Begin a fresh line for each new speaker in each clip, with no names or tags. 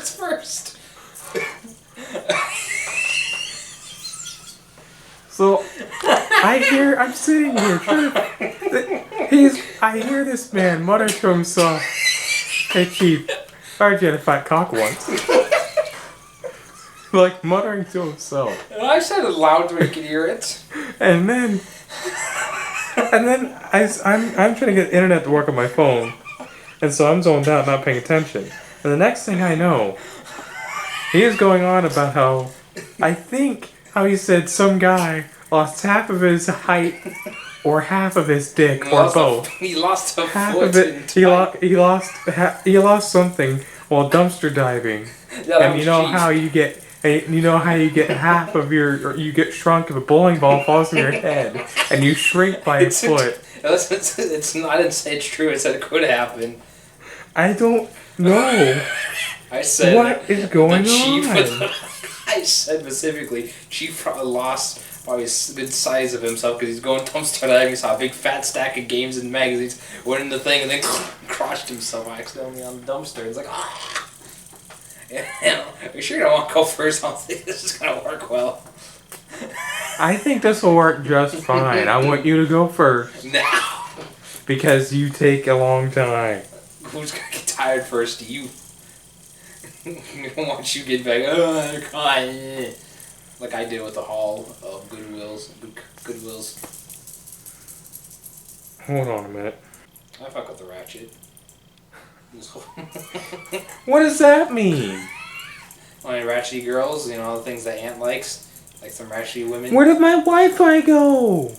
works first.
So, I'm sitting here trying to, I hear this man mutter to himself, "Hey Chief, I heard you had a fat cock once." Like muttering to himself.
And I said it loud so he could hear it.
And then I'm trying to get internet to work on my phone. And so I'm zoned out, not paying attention. And the next thing I know, he is going on about how he said some guy lost half of his height or half of his dick or both.
He lost a
half
foot
of it. He lost something while dumpster diving.
Yeah,
and you know how you get half of you get shrunk if a bowling ball falls on your head and you shrink by a foot.
It's not. It's true. It said it could happen.
I don't know.
I said
what is going on.
I said specifically, Chief probably lost probably a good size of himself because he's going dumpster diving. He saw a big fat stack of games and magazines, went in the thing, and then crushed himself accidentally on the dumpster. It's like, ah. Yeah, are you sure you don't want to go first? I don't think this is going to work well.
I think this will work just fine. I want you to go first.
Now.
Because you take a long time.
Who's going to get tired first? You. Once you get back, oh, God. Like I did with the haul of Goodwills.
Hold on a minute.
I fuck with the ratchet.
What does that mean?
Only ratchety girls, you know, the things that Aunt likes. Like some ratchety women.
Where did my Wi-Fi go?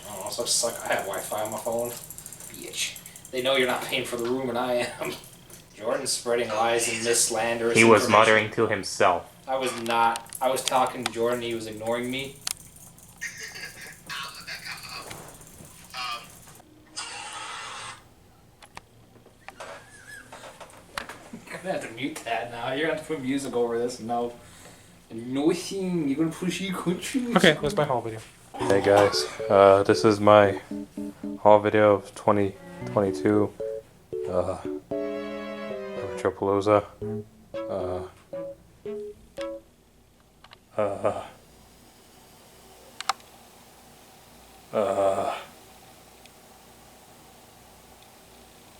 Oh, so suck. I have Wi-Fi on my phone. Bitch. They know you're not paying for the room and I am. Jordan's spreading lies and mislanders.
He was muttering to himself.
I was not. I was talking to Jordan. He was ignoring me. You're gonna have to mute that now. You're gonna have to put music over this. No. Nothing. You're gonna push your country.
Okay, that's my haul video. Hey guys, this is my haul video of 2022. Retropalooza.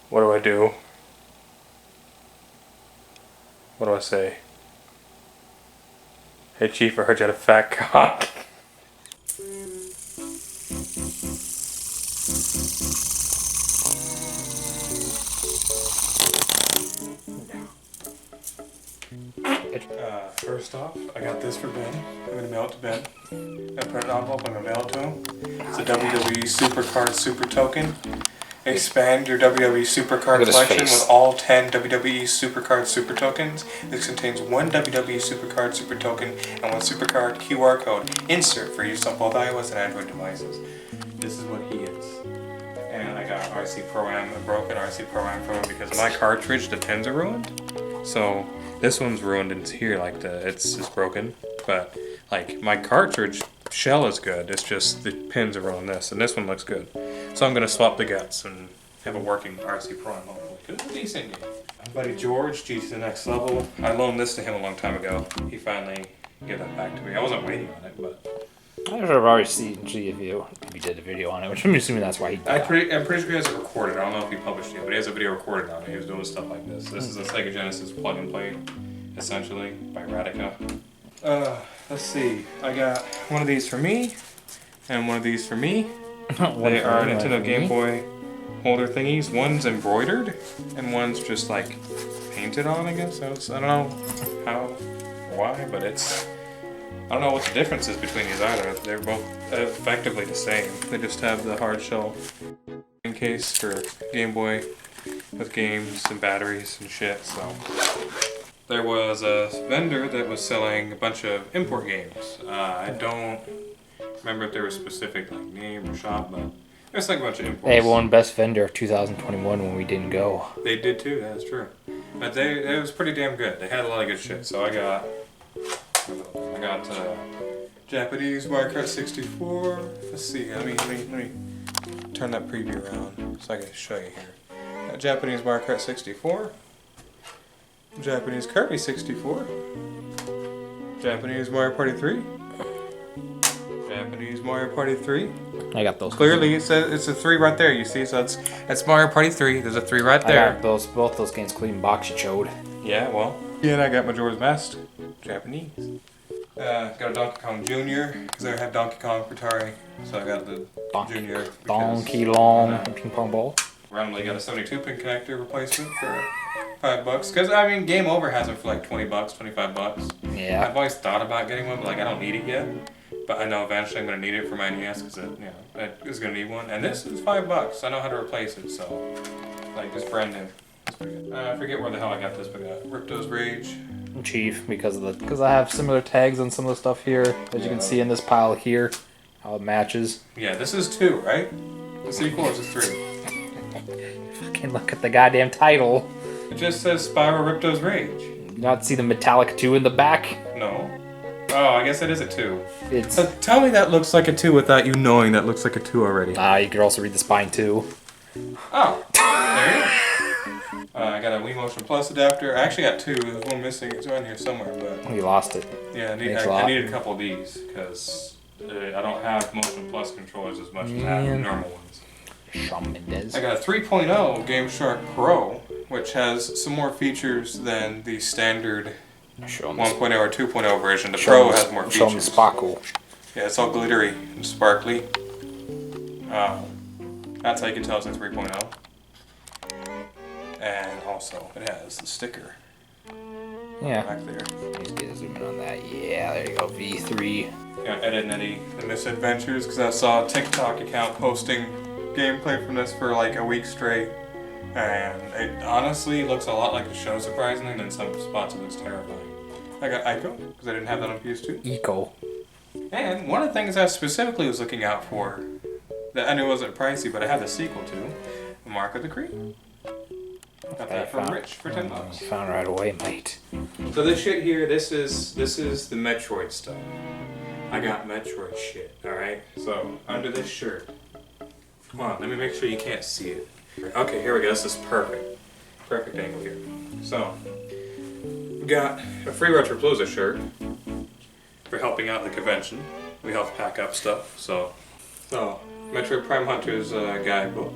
What do I do? What do I say? Hey Chief, I heard you had a fat cock. First off, I got this for Ben. I'm gonna mail it to Ben. I put an envelope, I'm gonna mail it to him. It's a WWE Supercard Super Token. Expand your WWE Supercard collection with all 10 WWE Supercard Super Tokens. This contains one WWE Supercard Super Token and one Supercard QR code insert for use on both iOS and Android devices. This is what he gets. And I got RC Pro-Am, a broken RC Pro-Am from him because my cartridge, the pins are ruined. So this one's ruined and it's here, like it's broken. But like my cartridge shell is good, it's just the pins are ruined and this one looks good. So I'm gonna swap the guts and have a working RC Pro-Am hopefully. It's a decent game. My buddy George, G to the next level. I loaned this to him a long time ago. He finally gave that back to me. I wasn't waiting on it, but
I should have already seen if you did a video on it, which I'm assuming that's why he did.
I'm pretty sure he has it recorded. I don't know if he published it yet, but he has a video recorded on it. He was doing stuff like this. This is a Sega Genesis plug and play, essentially, by Radica. Let's see. I got one of these for me, and one of these for me. They are Nintendo Game Boy holder thingies. One's embroidered, and one's just like painted on, I guess. I don't know how, why, but it's... I don't know what the difference is between these either. They're both effectively the same. They just have the hard shell case for Game Boy with games and batteries and shit, so... There was a vendor that was selling a bunch of import games. I don't remember if there was a specific like name or shop, but there's like a bunch of imports.
They won Best Vendor of 2021 when we didn't go.
They did too, that's true. But it was pretty damn good. They had a lot of good shit, so I got Japanese Mario Kart 64. Let's see, let me turn that preview around so I can show you here. Got Japanese Mario Kart 64. Japanese Kirby 64. Japanese Mario Party 3. Japanese Mario Party 3.
I got those.
Clearly, it says it's a 3 right there. You see, so it's Mario Party 3. There's a 3 right there.
I got both those games clean box you showed.
Yeah, well. Yeah, and I got Majora's Mask. Japanese. Got a Donkey Kong Jr. because I had Donkey Kong for Atari, so I got the Junior.
Donkey Long ping pong ball.
Randomly got a 72-pin connector replacement for $5. Because I mean, Game Over has them for like $20, $25.
Yeah.
I've always thought about getting one, but like I don't need it yet. But I know eventually I'm gonna need it for my NES because it is gonna need one. And this is $5. I know how to replace it, so like it's brand new. It's pretty good. I forget where the hell I got this, but I got Ripto's Rage.
Chief, because I have similar tags on some of the stuff here, as you can see in this pile here, how it matches.
Yeah, this is 2, right? The sequel is 3.
Fucking look at the goddamn title.
It just says Spyro Ripto's Rage.
You not see the metallic 2 in the back?
No. Oh, I guess it is a 2.
It's.
Tell me that looks like a 2 without you knowing that looks like a 2 already.
You could also read the spine too.
Oh, there you go. I got a Wii Motion Plus adapter. I actually got 2. There's one missing. It's around here somewhere, but
You lost it.
yeah, I needed a couple of these because I don't have Motion Plus controllers as much as I have the normal ones.
Shawn Mendes.
I got a 3.0 Game Shark Pro, which has some more features than the standard 1.0 or 2.0 version. The Pro has more features.
Show me sparkle.
Yeah, it's all glittery and sparkly. That's how you can tell it's a 3.0. And also, it has the sticker
Yeah.
back there.
Let's get a zoom in on that. Yeah, there you go. V3.
Yeah, Ed and Eddie, the Misadventures, because I saw a TikTok account posting gameplay from this for like a week straight. And it honestly looks a lot like the show, surprisingly, and in some spots it looks terrifying. I got Ico, because I didn't have that on PS2.
Eco.
And one of the things I specifically was looking out for, that I knew wasn't pricey, but I have the sequel to, Mark of the Creed. Got that from Rich for $10.
You found it right away, mate.
So this shit here, this is the Metroid stuff. I got Metroid shit, alright? So, under this shirt. Come on, let me make sure you can't see it. Okay, here we go, this is perfect. Perfect angle here. So, we got a free Retropalooza shirt for helping out the convention. We help pack up stuff, so Metroid Prime Hunter's guidebook.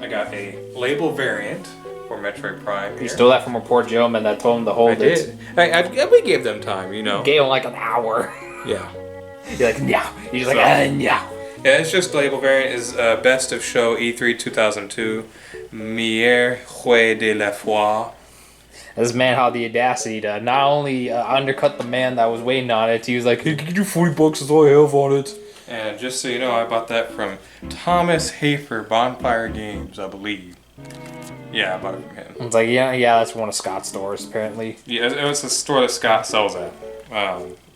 I got a label variant for Metroid Prime here.
You stole that from a poor gentleman that told him to hold it.
We gave them time, you know.
Gave him like an hour.
Yeah.
You're like, yeah. You're just like, yeah.
Yeah, it's just label variant is Best of Show E3 2002, Meilleur Jeu de la Foire.
This man had the audacity to not only undercut the man that was waiting on it, he was like, hey, give you $40, that's all I have on it.
And just so you know, I bought that from Thomas Hafer, Bonfire Games, I believe. Yeah, I bought it from him.
It's like, yeah, that's one of Scott's stores, apparently.
Yeah, it was the store that Scott sells at,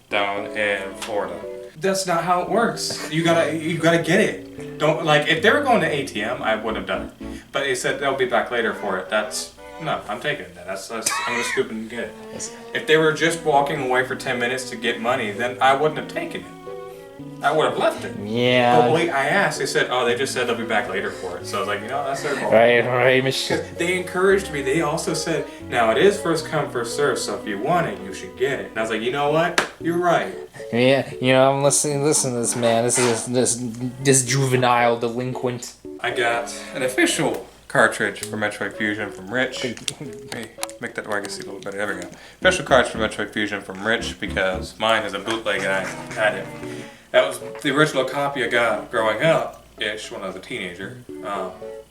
down in Florida. That's not how it works. You gotta get it. Don't, like, if they were going to ATM, I would have done it. But they said they'll be back later for it. No, I'm taking it. I'm gonna scoop and get it. If they were just walking away for 10 minutes to get money, then I wouldn't have taken it. I would have left it.
Yeah.
But wait, I asked. They said, they just said they'll be back later for it. So I was like, that's their fault.
Right, Michelle.
They encouraged me. They also said, now it is first come, first serve, so if you want it, you should get it. And I was like, you know what? You're right.
Yeah, I'm listening to this man. This is this juvenile delinquent.
I got an official cartridge for Metroid Fusion from Rich. Hey, make that where I can see a little better. There we go. Official cartridge for Metroid Fusion from Rich because mine is a bootleg and I had it. That was the original copy I got growing up-ish when I was a teenager.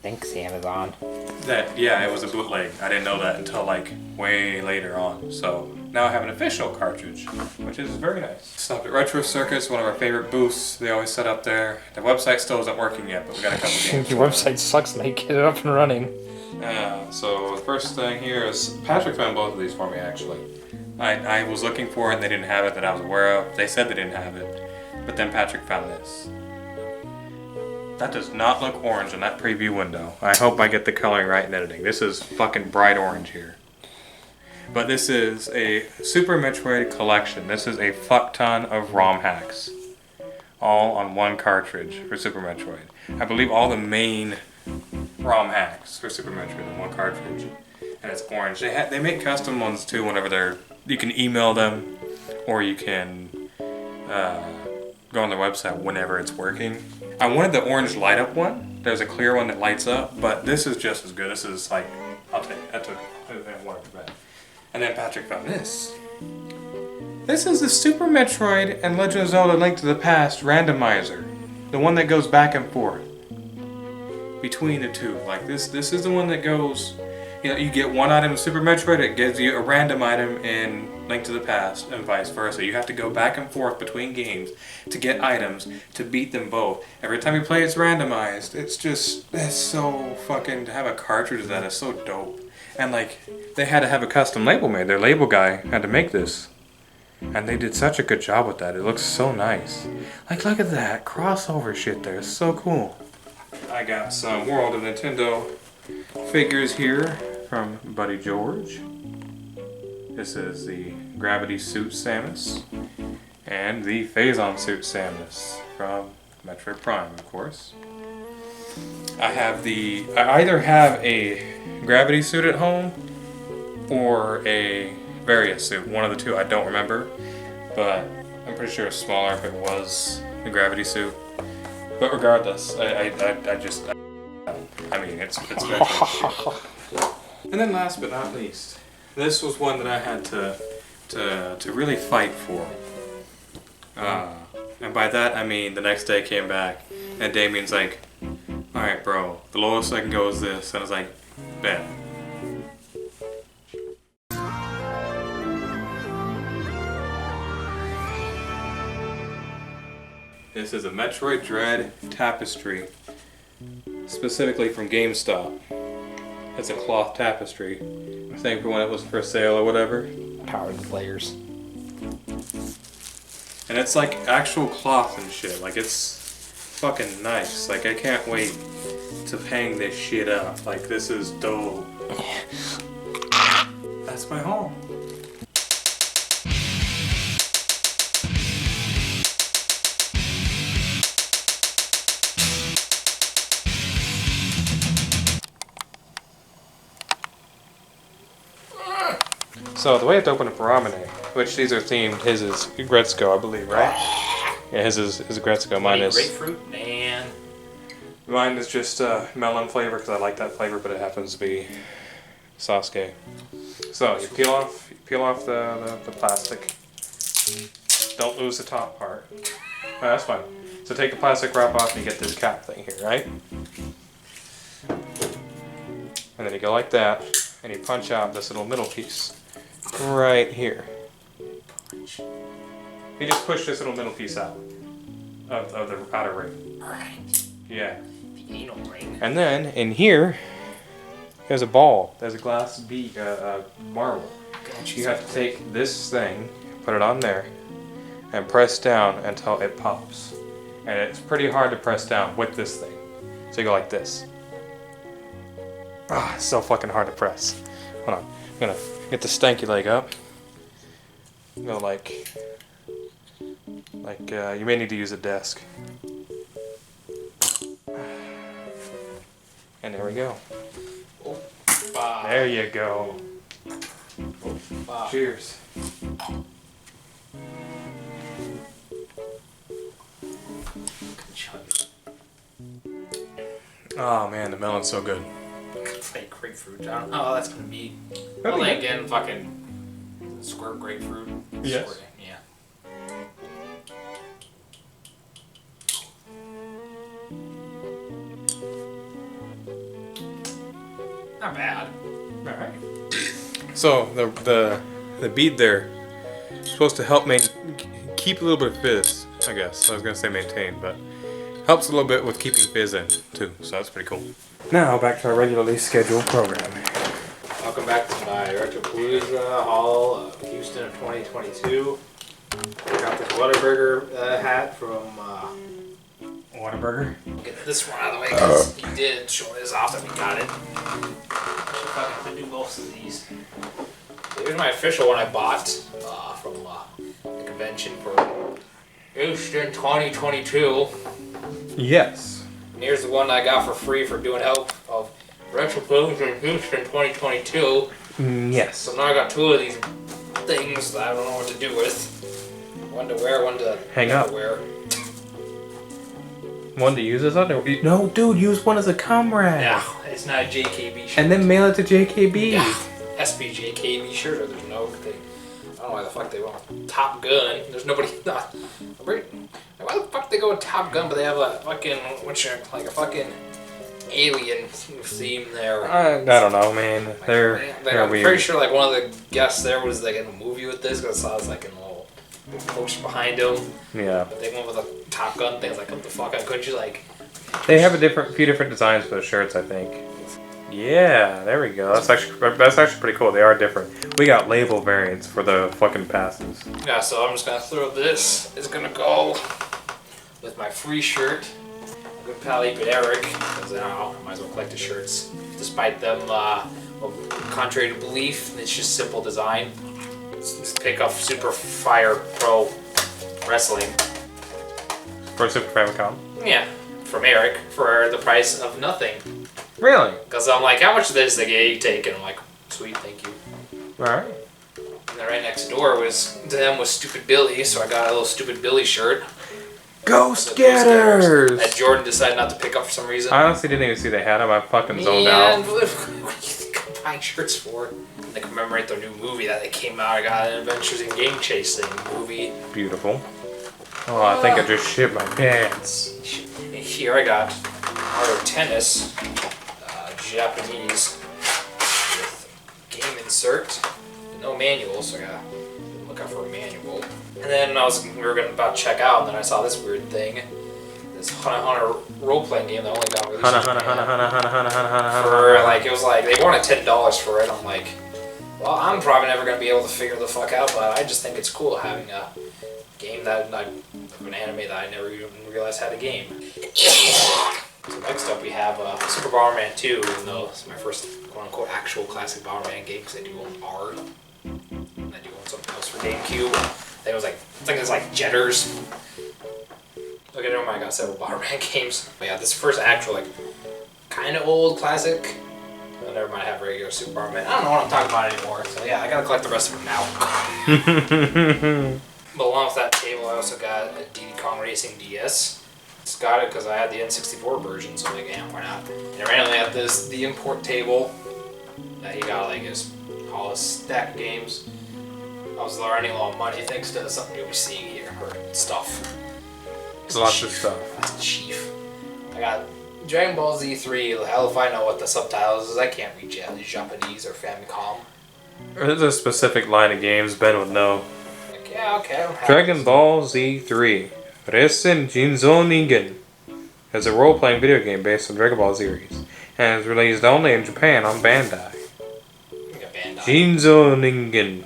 Thanks, Amazon.
It was a bootleg. I didn't know that until like way later on. So now I have an official cartridge, which is very nice. Stopped at Retro Circus, one of our favorite booths. They always set up there. The website still isn't working yet, but we got a couple games.
Your website sucks, mate. Get it up and running.
So the first thing here is Patrick found both of these for me actually. I was looking for it and they didn't have it that I was aware of. They said they didn't have it. But then Patrick found this. That does not look orange in that preview window. I hope I get the coloring right in editing. This is fucking bright orange here. But this is a Super Metroid collection. This is a fuck ton of ROM hacks. All on one cartridge for Super Metroid. I believe all the main ROM hacks for Super Metroid in one cartridge. and it's orange. They make custom ones too whenever you can email them, or you can go on their website whenever it's working. I wanted the orange light up one. There's a clear one that lights up, but this is just as good. This is like, I'll take it. I took it. I wanted it back. And then Patrick found this. This is the Super Metroid and Legend of Zelda Link to the Past randomizer. The one that goes back and forth between the two. Like this is the one that goes, you know, you get one item in Super Metroid, it gives you a random item in Link to the Past, and vice versa. You have to go back and forth between games to get items, to beat them both. Every time you play, it's randomized. It's so fucking, to have a cartridge of that is so dope. And like, they had to have a custom label made. Their label guy had to make this. And they did such a good job with that. It looks so nice. Like, look at that crossover shit there. It's so cool. I got some World of Nintendo figures here from Buddy George. This is the Gravity Suit Samus and the Phazon Suit Samus from Metroid Prime, of course. I either have a Gravity Suit at home or a Various Suit, one of the two, I don't remember, but I'm pretty sure it's smaller if it was the Gravity Suit. But regardless, I mean, it's Metroid. And then last but not least, this was one that I had to really fight for. And by that I mean the next day came back and Damien's like, alright bro, the lowest I can go is this. And I was like, bet. This is a Metroid Dread tapestry, specifically from GameStop. It's a cloth tapestry. I think when it was for sale or whatever.
Power the players.
And it's like actual cloth and shit. Like, it's fucking nice. Like, I can't wait to hang this shit up. Like, this is dope. That's my home. So the way I have to open a Paramine, which these are themed, his is Gretzko, I believe, right? Yeah, his is Gretzko. Mine is
grapefruit, man.
Mine is just melon flavor because I like that flavor, but it happens to be Sasuke. So you peel off the plastic. Don't lose the top part. Oh, that's fine. So take the plastic wrap off and you get this cap thing here, right? And then you go like that, and you punch out this little middle piece. Right here. You just push this little middle piece out of the outer ring. Yeah.
Anal ring.
And then in here, there's a ball. There's a glass marble. You have to take this thing, put it on there, and press down until it pops. And it's pretty hard to press down with this thing. So you go like this. Ah, it's so fucking hard to press. Hold on. I'm gonna get the stanky leg up. Go like you may need to use a desk. And there we go. There you go. Cheers. Oh man, the melon's so good.
Fake grapefruit. I don't know how that's gonna be. Well, then again, fucking squirt grapefruit.
Yes.
Squirting, yeah. Not bad.
Alright. So the bead there is supposed to help keep a little bit of fizz, I guess. I was gonna say maintain, but helps a little bit with keeping fizz in too, so that's pretty cool. Now back to our regularly scheduled program.
Welcome back to my Retropalooza Hall of Houston of 2022. I got this Whataburger hat from
Whataburger?
get this one out of the way because he did show us off that we got it. Should fucking have to do most of these. So here's my official one I bought from the convention for Houston 2022.
Yes.
And here's the one I got for free for doing help of Retropalooza Houston 2022.
Yes.
So now I got 2 of these things that I don't know what to do with. One to wear, one to
hang up.
Wear.
One to use as other. No, dude, use one as a comrade.
Yeah, it's not a JKB shirt.
And then mail it to JKB.
Yeah, SBJKB shirt, or there's no thing. I don't know why the fuck they want Top Gun. There's nobody. Why the fuck they go with Top Gun, but they have a fucking like a fucking alien theme there.
I don't know, man. They're
I'm
weird.
pretty sure like one of the guests there was like in a movie with this because I saw this like in a little poster behind him.
Yeah.
But they went with a Top Gun thing. I was like, what the fuck? Couldn't you like?
They have a few different designs for the shirts, I think. Yeah, there we go. That's actually pretty cool. They are different. We got label variants for the fucking passes.
Yeah, so I'm just gonna throw this. It's gonna go with my free shirt. Good pal Eric, because I might as well collect the shirts. Despite them, contrary to belief, it's just simple design. Just pick up Super Fire Pro Wrestling.
For Super Famicom?
Yeah, from Eric for the price of nothing.
Really?
Because I'm like, how much of this they get you take? And I'm like, sweet, thank you.
Alright.
And then right next door was Stupid Billy, so I got a little Stupid Billy shirt.
Ghost Getters!
That Jordan decided not to pick up for some reason.
I honestly didn't even see they had them. I fucking zoned out.
What do you think I'm buying shirts for? They commemorate their new movie that they came out. I got an Adventures in Game Chase thing movie.
Beautiful. Oh, I think I just shit my pants.
And here I got Mario Tennis, Japanese, with game insert. No manual, so I gotta look out for a manual. And then we were about to check out, and then I saw this weird thing. This Hunter role-playing game that only got released in Japan. For like, it was like, they wanted $10 for it. I'm like, well, I'm probably never gonna be able to figure the fuck out, but I just think it's cool having a game an anime that I never even realized had a game. So next up we have Super Bomberman 2, even though it's my first quote-unquote actual classic Bomberman game, because I do own R. And I do own something else for GameCube. I think it was like Jetters. Okay, never mind, I got several Bomberman games. But yeah, this first actual, like, kind of old classic. Oh, never mind, I have regular Super Bomberman. I don't know what I'm talking about anymore, so yeah, I gotta collect the rest of them now. But along with that table, I also got a Diddy Kong Racing DS. Just got it because I had the N64 version, so I'm like, yeah, why not? And I randomly had the import table that he got like all his stack of games. I was earning a lot of money thanks to something you'll be seeing here, or stuff.
Lots of stuff.
That's chief. I got Dragon Ball Z3. Hell if I know what the subtitles is. I can't read Japanese or Famicom.
There's a specific line of games Ben would know.
Like, yeah, okay, I don't have
Dragon
this.
Ball Z3 Reisen Jinzo Ningen is a role-playing video game based on Dragon Ball series and is released only in Japan on Bandai. Jinzo Ningen.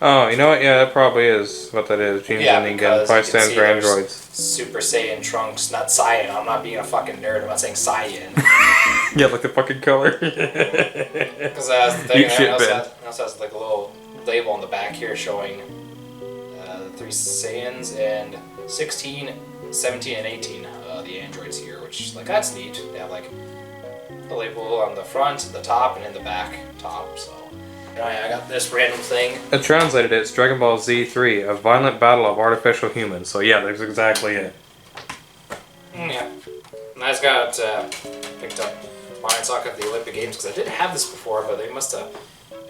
Oh, you know what? Yeah, that probably is what that is. Jinzo Ningen. Probably stands for androids.
Super Saiyan Trunks, not Saiyan. I'm not being a fucking nerd. I'm not saying Saiyan.
Yeah, like the fucking color.
Because that's the thing. It also has like a little label on the back here showing the 3 Saiyans and 16, 17, and 18 the androids here, which like that's neat. They have like the label on the front, the top, and in the back top. So I got this random thing.
I translated it. It's Dragon Ball Z3, a violent battle of artificial humans. So yeah, that's exactly it.
Yeah, and I just got picked up Mario Soccer at the Olympic Games because I didn't have this before, but they must have.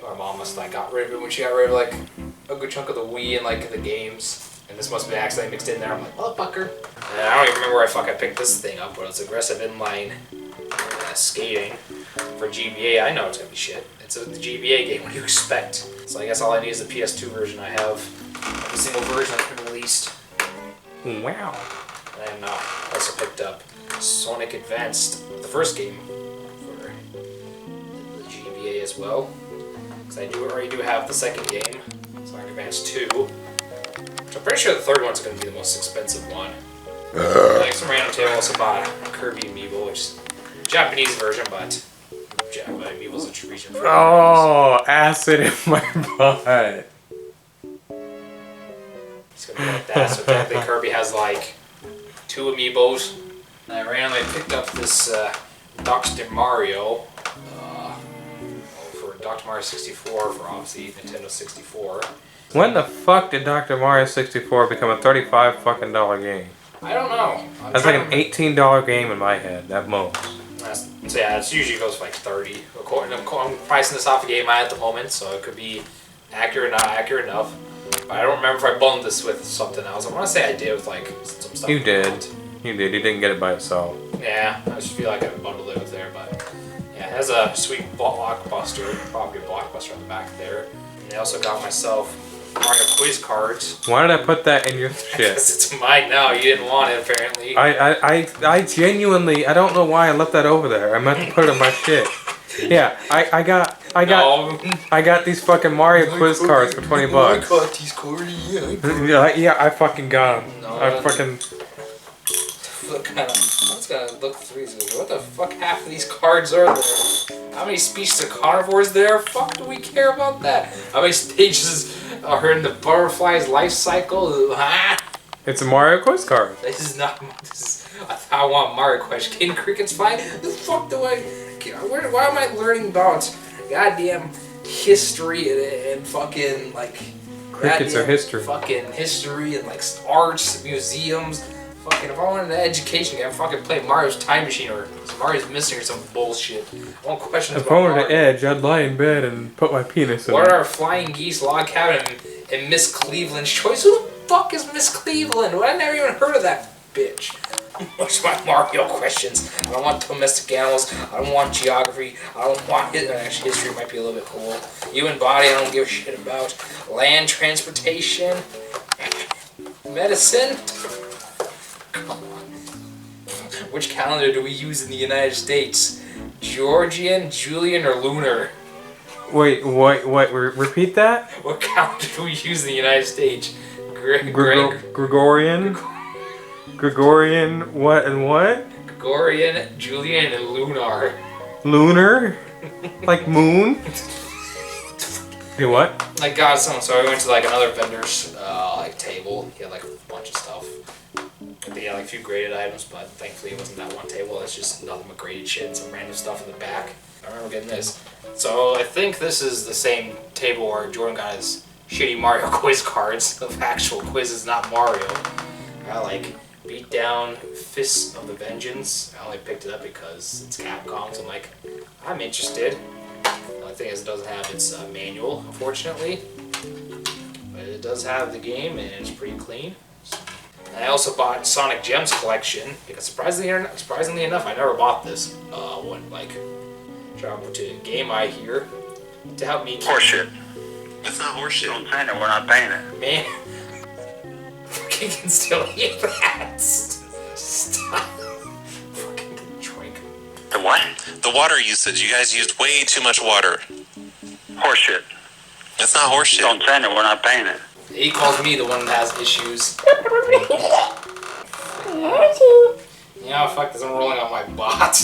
My mom must have like got rid of it when she got rid of like a good chunk of the Wii and like the games. And this must have been accidentally mixed in there. I'm like, motherfucker. And I don't even remember where I picked this thing up, but it's aggressive inline skating for GBA. I know it's gonna be shit. It's the GBA game. What do you expect? So I guess all I need is the PS2 version. I have every single version that's been released.
Wow.
And I also picked up Sonic Advanced, the first game for the GBA as well. Because I already do have the second game, Sonic Advance 2. Which I'm pretty sure the third one's going to be the most expensive one. Like some random table, also bought a Kirby amiibo, which is a Japanese version, but amiibo's a tradition for
Oh, acid in my butt.
It's going to be like that. So technically Kirby has like 2 amiibos. And I randomly picked up this Dr. Mario Dr. Mario 64 for obviously Nintendo 64.
When the fuck did Dr. Mario 64 become a $35 fucking game?
I don't know.
That's like an $18 game in my head, at most.
So yeah, it usually goes for like 30. I'm pricing this off a game I at the moment, so it could be accurate, not accurate enough. But I don't remember if I bundled this with something else. I want to say I did with like some stuff.
You did. You did. You didn't get it by itself.
Yeah, I just feel like I bundled it with there, but yeah, it has a sweet blockbuster, probably a blockbuster on the back there. And I also got myself Mario quiz cards.
Why did I put that in your shit?
Because it's mine now. You didn't want it apparently.
I genuinely, I don't know why I left that over there. I meant to put it in my shit. Yeah, I got these fucking Mario quiz cards for $20.
I got these cards.
Yeah, I fucking got them.
No,
I fucking.
I was gonna look through these. What the fuck? Half of these cards are there. How many species of carnivores there? Fuck, do we care about that? How many stages are in the butterfly's life cycle? Huh?
It's a Mario quiz card.
This is not. I want Mario question. Can crickets fly? The fuck do I? Why am I learning about goddamn history and fucking like
crickets are history?
Fucking history and like arts, museums. Fucking, if I wanted an education, I'd fucking play Mario's Time Machine or Mario's Missing or some bullshit. I want questions
about Mario. If I wanted to edge, I'd lie in bed and put my penis in
What
it.
are Flying Geese, Log Cabin, and Miss Cleveland's Choice? Who the fuck is Miss Cleveland? Well, I never even heard of that bitch. What's my Mario questions? I don't want domestic animals. I don't want geography. I don't want actually history might be a little bit cool. Human body, I don't give a shit about. Land transportation, medicine. Which calendar do we use in the United States? Georgian, Julian, or lunar?
Wait, repeat that?
What calendar do we use in the United States?
Gregorian? Gregorian, what and what?
Gregorian, Julian, and lunar.
Lunar? Like moon? Hey, what?
I got some, so I went to like another vendor's like table. He had like a bunch of stuff. They had like a few graded items, but thankfully it wasn't that one table. It's just nothing but graded shit and some random stuff in the back. I remember getting this. So I think this is the same table where Jordan got his shitty Mario quiz cards of actual quizzes, not Mario. I got like Beat Down, Fists of the Vengeance. I only picked it up because it's Capcom, so I'm like, I'm interested. The only thing is it doesn't have its manual, unfortunately. But it does have the game and it's pretty clean. And I also bought Sonic Gems collection because surprisingly enough, I never bought this one. Like, travel to Game Eye here to help me.
Horseshit. That's not horseshit. Don't say it. We're not paying it.
Man, fucking can still eat that. Stop. Fucking drink.
The what?
The water usage. You guys used way too much water.
Horseshit.
That's not horseshit.
Don't say it. We're not paying it.
He calls me the one that has issues. Yeah, fuck this, I'm rolling on my bot.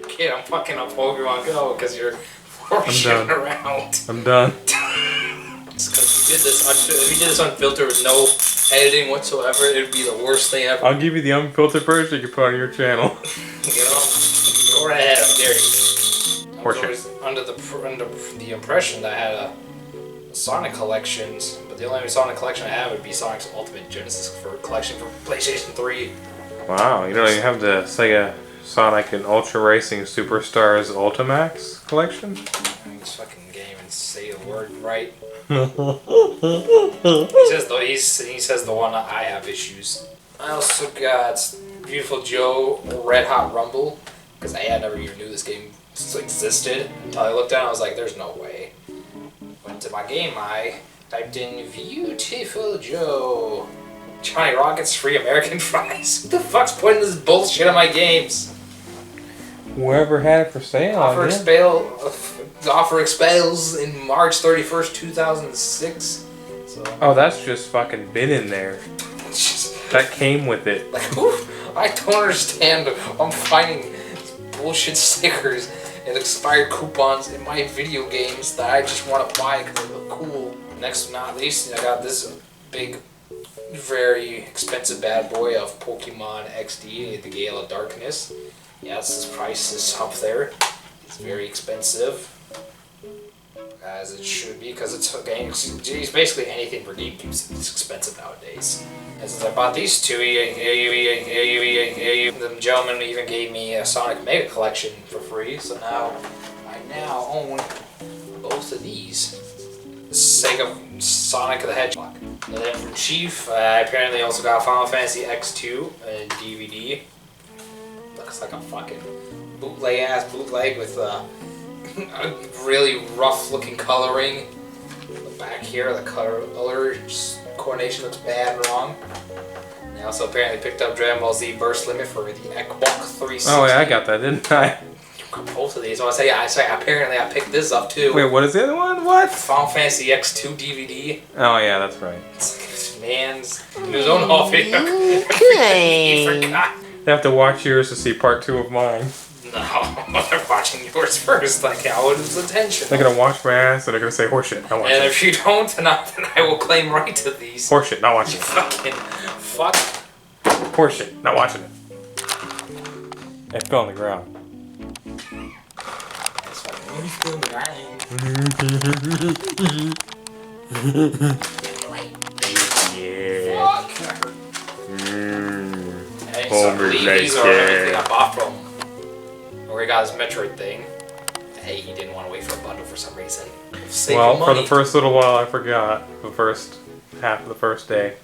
Kid, I'm fucking up Pokemon Go because you're shitting around.
I'm done.
If you did this unfiltered with no editing whatsoever, it would be the worst thing ever.
I'll give you the unfiltered version you can put on your channel.
You know? Go right ahead, I dare you. I was always under the impression that I had a Sonic collections, but the only Sonic collection I have would be Sonic's Ultimate Genesis collection for PlayStation 3.
Wow, you don't even have the Sega Sonic and Ultra Racing Superstars Ultimax collection?
This fucking game and say the word right. He says the one I have issues. I also got Beautiful Joe Red Hot Rumble because I never even knew this game existed until I looked down. I was like, "There's no way." Went to my game. I typed in Beautiful Joe. Johnny Rockets free American fries. Who the fuck's putting this bullshit in my games?
Whoever had it for sale.
Offer expires in March 31st, 2006. So,
oh, that's just fucking been in there. That came with it.
Like, I don't understand. I'm finding bullshit stickers and expired coupons in my video games that I just want to buy because they look cool. Next but not least, I got this big very expensive bad boy of Pokemon XD, the Gale of Darkness. Yes, his price is up there. It's very expensive, as it should be, because it's basically anything for GameCube is expensive nowadays. And since I bought these two, the gentleman even gave me a Sonic Mega Collection for free, so now I own both of these. Sega Sonic the Hedgehog. And then from Chief, I apparently also got Final Fantasy X2 and DVD. Looks like a fucking bootleg with a really rough looking coloring. The back here, the color coordination looks bad and wrong. And I also apparently picked up Dragon Ball Z Burst Limit for the Xbox 360.
Oh yeah, I got that, didn't I?
Both of these. I want to say, apparently I picked this up too.
Wait, what is the other one? What?
Final Fantasy X2 DVD.
Oh yeah, that's right.
It's like man's his own hobby. He forgot.
They have to watch yours to see part 2 of mine.
No, they're watching yours first. Like, how is attention?
They're gonna watch my ass and they're gonna say horseshit. Not watching
And
it.
if you don't, then I will claim right to these.
Horseshit, not watching it.
Fucking fuck.
Horseshit, not watching it. It fell on the ground.
That's fucking
Yeah.
fuck.
Mm.
Hey, so I believe these are everything I bought from where he got his Metroid thing. Hey, he didn't want to wait for a bundle for some reason. Save
Well,
your
for
money.
the first little while, I forgot. The first half of the first day.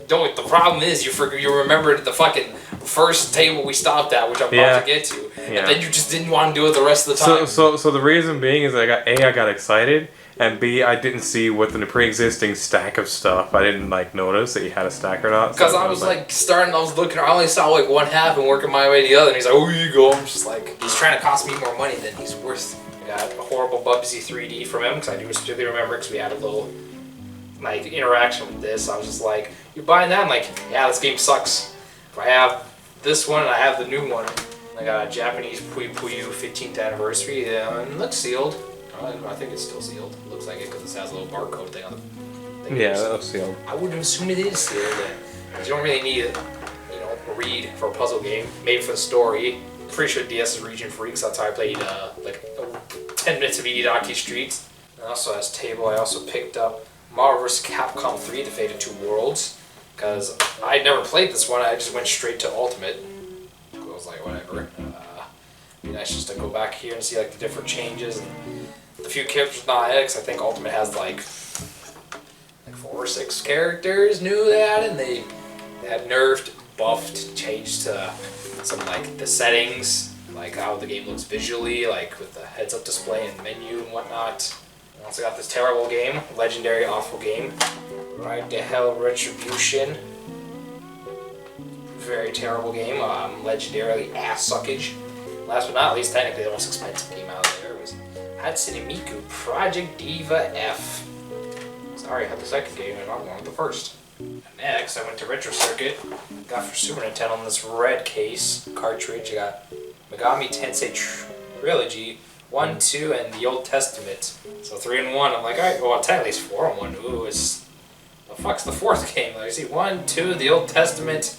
Don't. The problem is you remembered the fucking first table we stopped at, which I'm about to get to,
Yeah.
and then you just didn't want to do it the rest of the time.
So the reason being is I got excited, and B, I didn't see within the pre-existing stack of stuff. I didn't like notice that you had a stack or not.
Because I was like starting, I was looking, I only saw like one half and working my way to the other, and he's like, oh, here you go. I'm just like, he's trying to cost me more money than he's worth. I got a horrible Bubsy 3D from him, because I do specifically remember, because we had a little like interaction with this. I was just like, you're buying that? I'm like, yeah, this game sucks. If I have this one and I have the new one, I got a Japanese Puyo Puyo 15th anniversary, and it looks sealed. I think it's still sealed. It looks like it because it has a little barcode thing on the thing.
Yeah, that looks sealed.
I would assume it is sealed then. Because you don't really need a read for a puzzle game. Made for the story. Pretty sure DS is region free, because that's how I played like 10 minutes of Itadaki Streets. It also has table. I also picked up Marvel vs. Capcom 3, The Fate of Two Worlds. Because I never played this one, I just went straight to Ultimate. I was like, whatever. Be nice just to go back here and see like the different changes. And the few characters not added, because I think Ultimate has like 4 or 6 characters new they added. And they had nerfed, buffed, changed to some like the settings, like how the game looks visually, like with the heads-up display and menu and whatnot. I also got this terrible game, legendary awful game, Ride to Hell Retribution. Very terrible game, legendarily ass suckage. Last but not least, technically the most expensive game out there was Hatsune Miku Project Diva F. Sorry, I had the second game and I'm going with the first. Next, I went to Retro Circuit, got for Super Nintendo in this red case cartridge. I got Megami Tensei Trilogy 1, 2, and the Old Testament. So 3 in 1. I'm like, alright, well, technically it's 4 in 1. Ooh, the fuck's the fourth game? Like, you see, 1, 2, the Old Testament.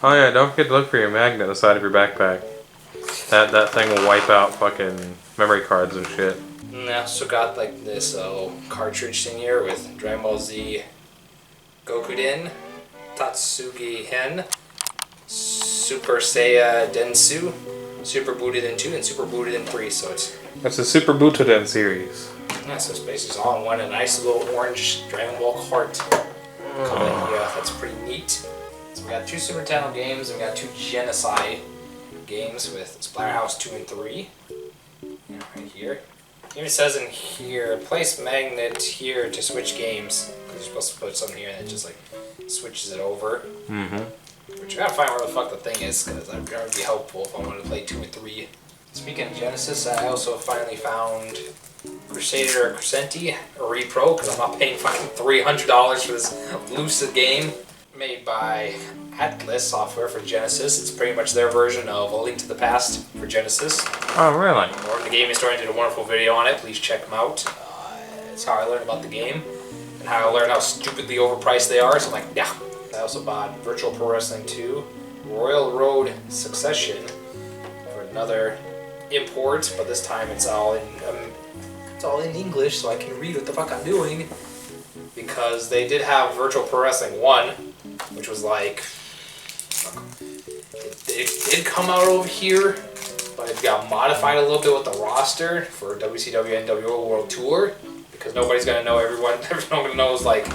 Oh yeah, don't forget to look for your magnet on the side of your backpack. That thing will wipe out fucking memory cards and shit.
And I also got like this cartridge thing here with Dragon Ball Z Gokuden, Tatsugi Hen, Super Saiya Densu, Super Butoden 2, and Super Butoden 3. So it's
That's the Super Butoden series.
yeah, so it's basically all in one. A nice little orange Dragon Ball cart coming here. That's pretty neat. So we got 2 Super Nintendo games, and we got 2 Genocide games with Splatterhouse 2 and 3. Right here. It even says in here, place magnet here to switch games. You're supposed to put something here and it just like switches it over. Which I gotta find where the fuck the thing is, because that would be helpful if I wanted to play 2 and 3. Speaking of Genesis, I also finally found Crusader Crescenti, a repro, because I'm not paying fucking $300 for this Lucid game. Made by Atlas Software for Genesis. It's pretty much their version of A Link to the Past for Genesis.
Oh really?
Or the Gaming Story did a wonderful video on it. Please check them out. It's how I learned about the game. And how I learned how stupidly overpriced they are, so I'm like, yeah. I also bought Virtual Pro Wrestling 2, Royal Road Succession for another import, but this time it's all in English, so I can read what the fuck I'm doing. Because they did have Virtual Pro Wrestling 1, which was like, it did come out over here, but it got modified a little bit with the roster for WCW NWO World Tour, because nobody's gonna know everyone knows like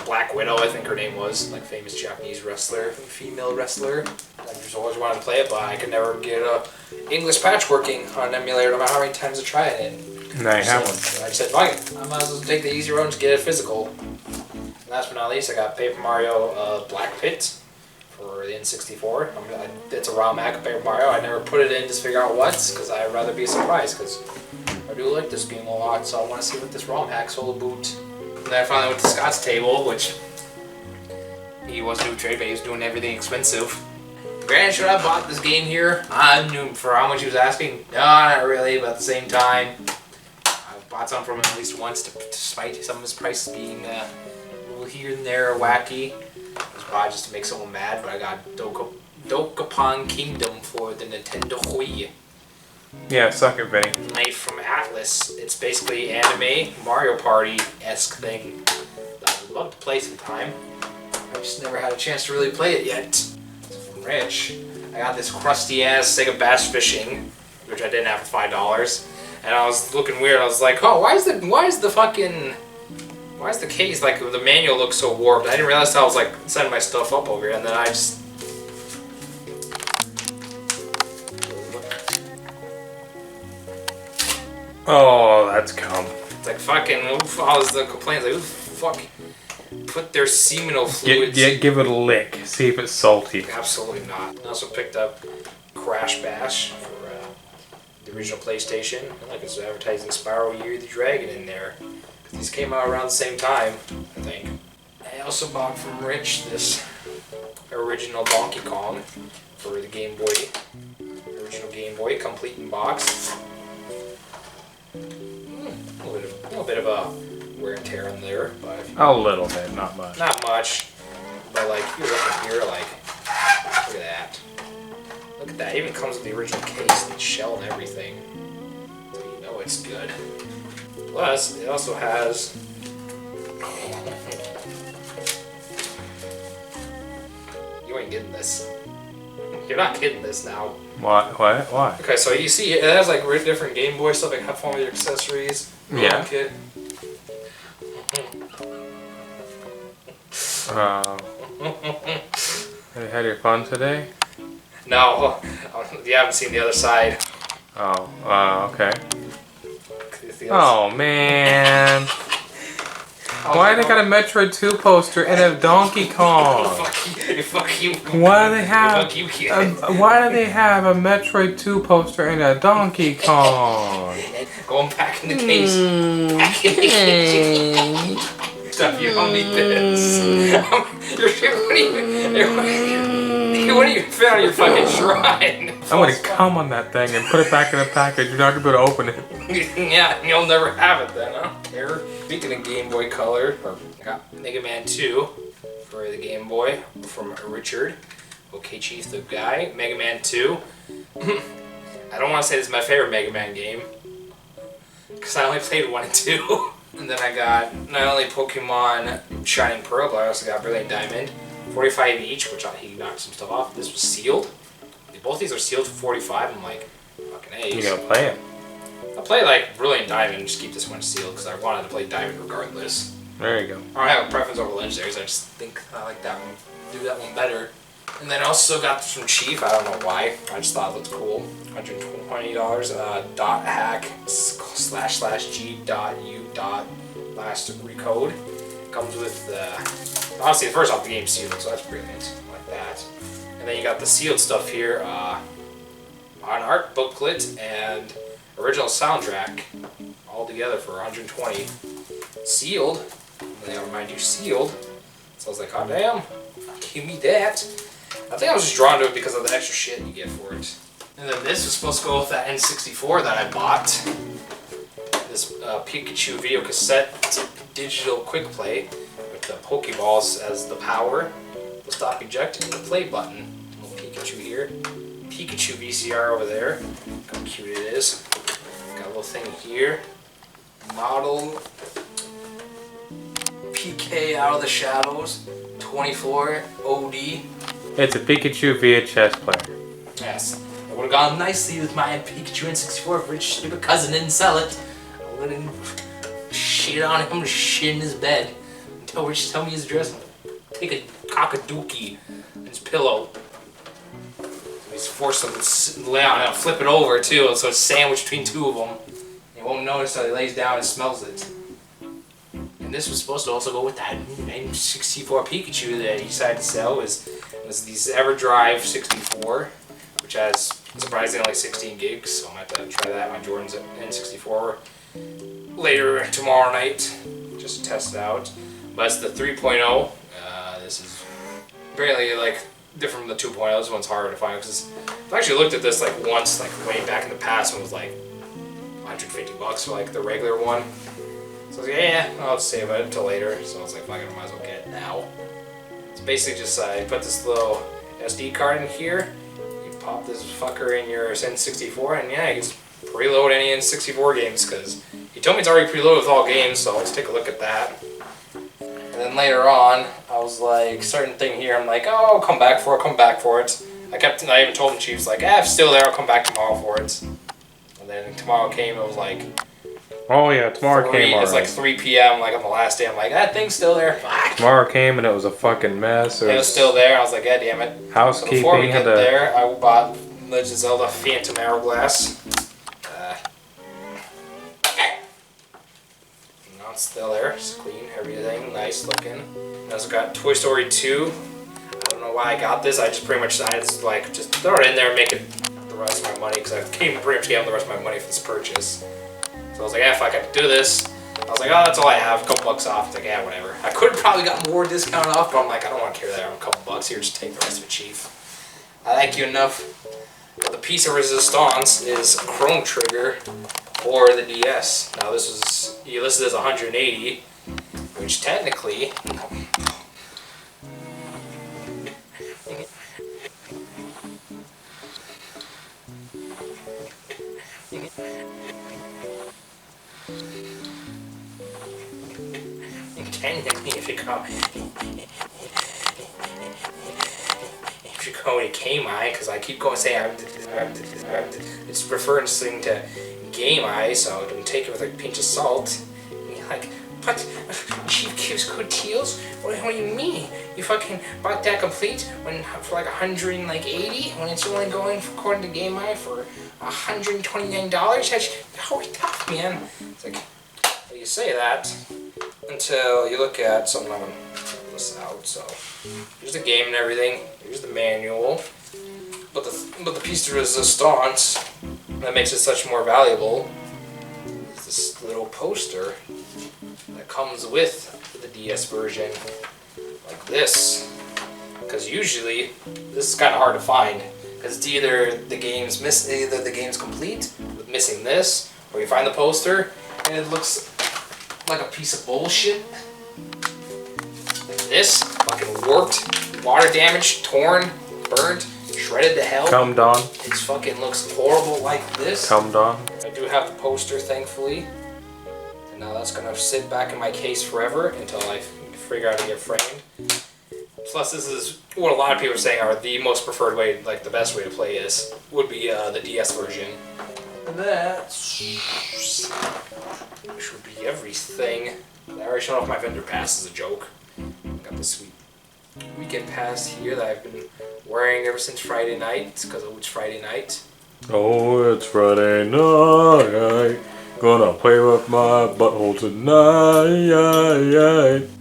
Black Widow, I think her name was, like famous Japanese wrestler, female wrestler. I just always wanted to play it, but I could never get a English patch working on an emulator no matter how many times I tried it.
Now you have one.
I said, fuck it, I might as well take the easy road and just get it physical. And last but not least, I got Paper Mario Black Pit for the N64. It's a ROM hack of Paper Mario. I never put it in to figure out what's, because I'd rather be surprised, because I do like this game a lot, so I want to see what this ROM hack's all about. And then I finally went to Scott's table, which he wasn't doing trade, but he was doing everything expensive. Granted, should I have bought this game here? I knew for how much he was asking. No, not really, but at the same time, I've bought some from him at least once, despite some of his prices being a little here and there wacky. It was probably just to make someone mad, but I got Dokapon Kingdom for the Nintendo Wii.
Yeah, suck it, Benny.
Made from Atlas. It's basically anime Mario Party-esque thing that I would love to play sometime. I just never had a chance to really play it yet. From Rich, I got this crusty ass Sega Bass Fishing, which I didn't have for $5, and I was looking weird. I was like, oh, why is the case like the manual looks so warped? I didn't realize I was like setting my stuff up over here, and then I just.
Oh, that's cum.
It's like fucking, all the complaints, like, who the fuck put their seminal fluids?
Give it a lick. See if it's salty.
Absolutely not. I also picked up Crash Bash for the original PlayStation. Like it's advertising Spyro Year the Dragon in there. These came out around the same time, I think. I also bought from Rich this original Donkey Kong for the Game Boy. Original Game Boy, complete in box. A little bit of a wear and tear in there, but
A little bit, not much.
not much. But like you're looking here, like look at that. Look at that. It even comes with the original case, the shell and everything. So you know it's good. Plus, it also has. You ain't getting this. You're not getting this now.
Why?
Okay, so you see it has like different Game Boy stuff, like have fun with your accessories.
Yeah.
Kit.
Have you had your fun today?
No, you haven't seen the other side.
Oh, okay. Oh, man. Why they got a Metroid 2 poster and a Donkey Kong?
Fuck you.
Why do they have a Metroid 2 poster and a Donkey Kong?
Going back in the case. Back in the case. Stuff, you don't need this. You wouldn't even fit on your fucking shrine.
I'm gonna come on that thing and put it back in the package. You're not gonna be able to open it.
Yeah, you'll never have it then. I don't care. Speaking of Game Boy Color, I got Mega Man 2 for the Game Boy from Richard. Okay, Chief, the guy. Mega Man 2. I don't want to say this is my favorite Mega Man game, because I only played 1 and 2. And then I got not only Pokemon Shining Pearl, but I also got Brilliant Diamond. 45 each, which he knocked some stuff off. This was sealed. Both these are sealed for 45. I'm like, fucking A.
You gonna play it?
I'll play like Brilliant Diamond and just keep this one sealed because I wanted to play Diamond regardless.
There you go.
I don't have a preference over Legendaries. I just think I like that one. Do that one better. And then I also got this from Chief. I don't know why. I just thought it looked cool. $120. Dot hack //g.u. last recode. Comes with honestly the first off the game sealed, so that's brilliant. I like that. And then you got the sealed stuff here. An art booklet and original soundtrack all together for $120. Sealed. And they remind you sealed. So I was like, oh damn, give me that. I think I was just drawn to it because of the extra shit you get for it. And then this was supposed to go with that N64 that I bought. this Pikachu video cassette digital quick play with the Pokeballs as the power, the stop eject, and the play button. Little Pikachu here. Pikachu VCR over there. Look how cute it is. Got a little thing here. Model PK out of the shadows. 24 OD.
It's a Pikachu VHS player.
Yes. It would have gone nicely with my Pikachu N64 if Rich stupid cousin didn't sell it. I would have shit on him, shit in his bed. Until Rich tell me his address. Take a cockadookie in his pillow. So he's forced him to lay on it, flip it over too, so it's sandwiched between two of them. He won't notice until he lays down and smells it. And this was supposed to also go with that N64 Pikachu that he decided to sell. Was these EverDrive 64, which has surprisingly like 16 gigs, so I'm gonna have to try that on Jordan's N64 later tomorrow night, just to test it out. But it's the 3.0. This is apparently like different from the 2.0. This one's harder to find because I've actually looked at this like once, like way back in the past when it was like $150 for like the regular one. So I was like, yeah, I'll just save it until later. So I was like, fuck it, I might as well get it now. It's basically just you put this little SD card in here, you pop this fucker in your N64, and yeah, you can just preload any N64 games, because he told me it's already preloaded with all games, so let's take a look at that. And then later on, I was like, certain thing here, I'm like, oh, I'll come back for it. I even told him, Chief's like, it's still there, I'll come back tomorrow for it. And then tomorrow came, it was like,
oh yeah, tomorrow came already.
It's like 3 p.m. like on the last day. I'm like, that thing's still there. Fuck.
Tomorrow came and it was a fucking mess.
It was still there. I was like, God damn it.
Housekeeping.
So before we get there, I bought Legend of Zelda Phantom Hourglass. Now it's still there. It's clean, everything, nice looking. I also got Toy Story 2. I don't know why I got this. I just pretty much decided to like just throw it in there and make it the rest of my money, because I pretty much gave the rest of my money for this purchase. So I was like, if I could do this, I was like, oh, that's all I have, a couple bucks off. It's like, yeah, whatever. I could have probably got more discount off, but I'm like, I don't want to carry that on a couple bucks here, just take the rest of it, Chief. I like you enough. But the piece of resistance is Chrome Trigger for the DS. Now this was, you listed as 180, which technically, if you go to K-My, because I keep going saying it's referencing to Game-I, so don't take it with a pinch of salt. And you're like, but Chief gives good deals? What do you mean? You fucking bought that complete for like 180 when it's only going, according to Game-I, for $129? That's how tough, man. It's like, well, you say that until you look at something. I'm gonna pull this out. So here's the game and everything. Here's the manual. But the piece de resistance that makes it such more valuable is this little poster that comes with the DS version, like this. Because usually this is kind of hard to find, because it's either the game's complete with missing this, or you find the poster and it looks like a piece of bullshit. This fucking warped, water damaged, torn, burnt, shredded to hell.
Cummed on.
It fucking looks horrible like this.
Cummed on.
I do have the poster, thankfully. And now that's gonna sit back in my case forever until I figure out how to get framed. Plus, this is what a lot of people are saying are the most preferred way, like the best way to play this, would be the DS version. And that should be everything. I already showed off my vendor pass as a joke. Got the sweet weekend pass here that I've been wearing ever since Friday night, because it's Friday night.
Oh, it's Friday night. Gonna play with my butthole tonight.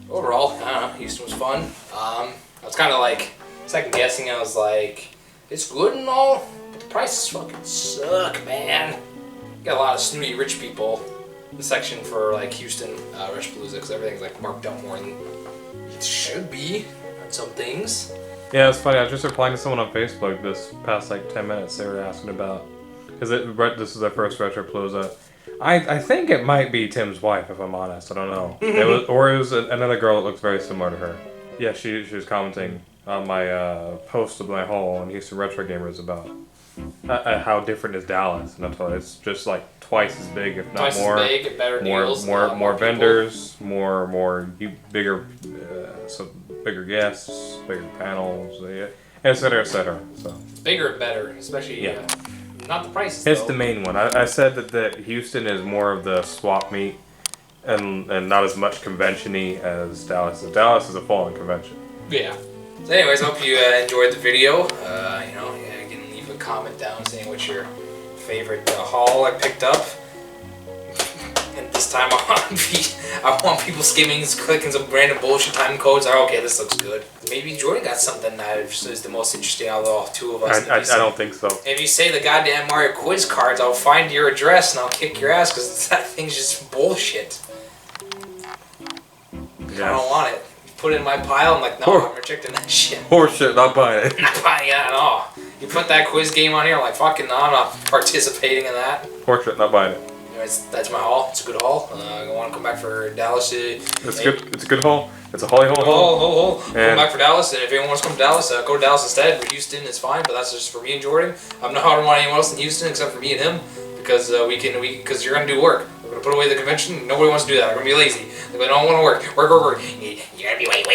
Overall, I don't know, Houston was fun. I was kind of like second guessing. I was like, it's good and all, but the prices fucking suck, man. Got a lot of snooty rich people in the section for like Houston Retropalooza, because everything's like marked up more than it should be on some things.
Yeah, it's funny. I was just replying to someone on Facebook this past like 10 minutes. They were asking about, because this is their first Retropalooza, I think it might be Tim's wife, if I'm honest. I don't know. It was another girl that looks very similar to her. Yeah, she was commenting on my post of my haul on Houston Retro Gamers about how different is Dallas, and I told her it's just like twice as big, if not more.
Twice as big, better deals,
more vendors, bigger, so bigger guests, bigger panels, etc., etc. So
bigger and better, especially not the prices.
It's the main one. I said that Houston is more of the swap meet and not as much convention-y as Dallas is. Dallas is a full-on convention.
Yeah. So anyways, I hope you enjoyed the video. You know, you can leave a comment down saying what's your favorite haul I picked up. And this time I want people skimming, clicking some random bullshit time codes. Oh, okay, this looks good. Maybe Jordan got something that is the most interesting out of the two of us.
I don't think so.
If you say the goddamn Mario quiz cards, I'll find your address and I'll kick your ass because that thing's just bullshit. Yeah. I don't want it. You put it in my pile, I'm like, no, I'm rejecting that shit.
Horseshit, not buying it.
Not buying it at all. You put that quiz game on here, I'm like, fucking no, I'm not participating in that.
Horseshit, not buying it.
Anyways, that's my haul. It's a good haul. I want to come back for Dallas.
It's good. It's a good haul. It's a holy haul.
Come back for Dallas, and if anyone wants to come to Dallas, go to Dallas instead. Houston is fine, but that's just for me and Jordan. I don't want anyone else in Houston except for me and him, because because you're gonna do work. We're gonna put away the convention. Nobody wants to do that. We're gonna be lazy. They don't want to work. Work. You gotta be wait.